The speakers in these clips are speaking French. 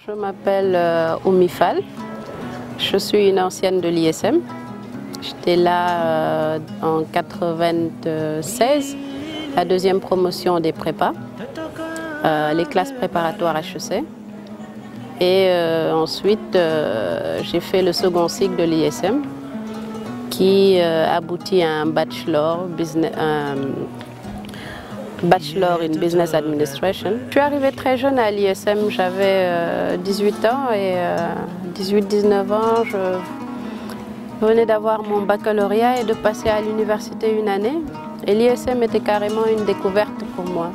Je m'appelle Oumy Fall, je suis une ancienne de l'ISM. J'étais là en 1996, la deuxième promotion des prépas, les classes préparatoires HEC. Et ensuite, j'ai fait le second cycle de l'ISM qui aboutit à un bachelor in Business Administration. Je suis arrivée très jeune à l'ISM, j'avais 18 ans et 18-19 ans, je venais d'avoir mon baccalauréat et de passer à l'université une année. Et l'ISM était carrément une découverte pour moi.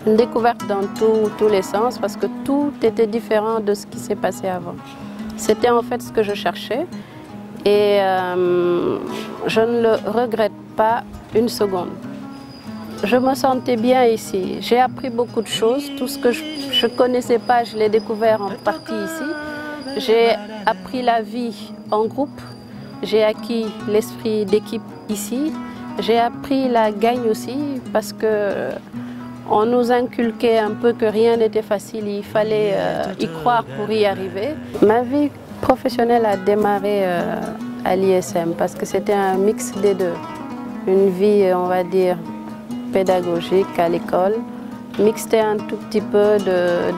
Une découverte dans tous les sens parce que tout était différent de ce qui s'est passé avant. C'était en fait ce que je cherchais et je ne le regrette pas une seconde. Je me sentais bien ici. J'ai appris beaucoup de choses. Tout ce que je ne connaissais pas, je l'ai découvert en partie ici. J'ai appris la vie en groupe. J'ai acquis l'esprit d'équipe ici. J'ai appris la gagne aussi parce que on nous inculquait un peu que rien n'était facile. Il fallait y croire pour y arriver. Ma vie professionnelle a démarré à l'ISM parce que c'était un mix des deux. Une vie, on va dire, pédagogique à l'école, mixté un tout petit peu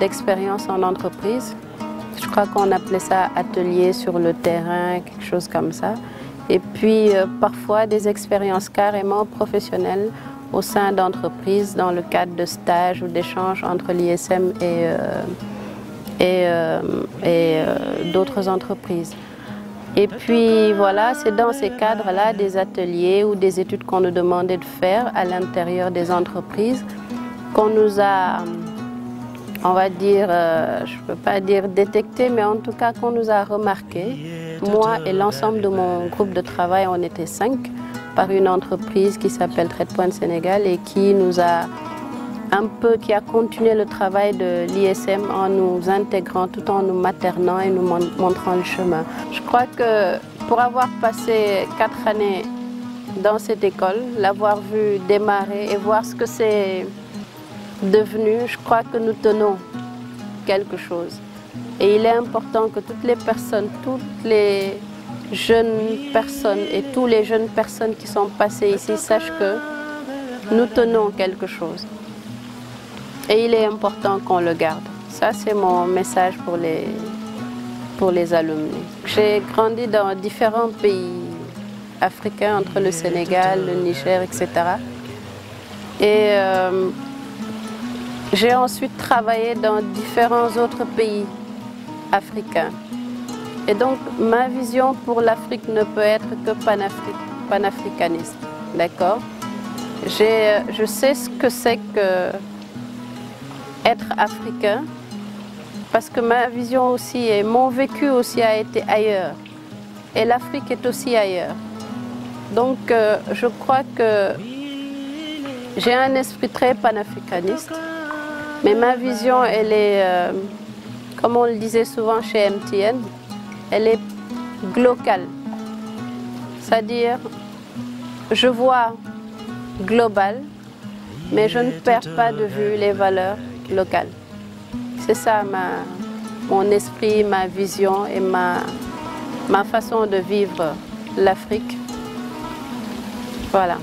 d'expérience en entreprise. Je crois qu'on appelait ça atelier sur le terrain, quelque chose comme ça. Et puis parfois des expériences carrément professionnelles au sein d'entreprises dans le cadre de stages ou d'échanges entre l'ISM et d'autres entreprises. Et puis voilà, c'est dans ces cadres-là, des ateliers ou des études qu'on nous demandait de faire à l'intérieur des entreprises, qu'on nous a, on va dire, je ne peux pas dire détecté, mais en tout cas qu'on nous a remarqué. Moi et l'ensemble de mon groupe de travail, on était 5, par une entreprise qui s'appelle TradePoint Sénégal et qui nous a qui a continué le travail de l'ISM en nous intégrant tout en nous maternant et nous montrant le chemin. Je crois que pour avoir passé 4 années dans cette école, l'avoir vu démarrer et voir ce que c'est devenu, je crois que nous tenons quelque chose. Et il est important que toutes les personnes, toutes les jeunes personnes et tous les jeunes personnes qui sont passées ici sachent que nous tenons quelque chose. Et il est important qu'on le garde. Ça, c'est mon message pour les alumni. J'ai grandi dans différents pays africains, entre le Sénégal, le Niger, etc. Et j'ai ensuite travaillé dans différents autres pays africains. Et donc, ma vision pour l'Afrique ne peut être que panafricaniste. D'accord? Je sais ce que c'est que être africain, parce que ma vision aussi et mon vécu aussi a été ailleurs. Et l'Afrique est aussi ailleurs. Donc je crois que j'ai un esprit très panafricaniste, mais ma vision, elle est, comme on le disait souvent chez MTN, elle est globale. C'est-à-dire, je vois global, mais je ne perds pas de vue les valeurs locales. C'est ça mon esprit, ma vision et ma façon de vivre l'Afrique. Voilà.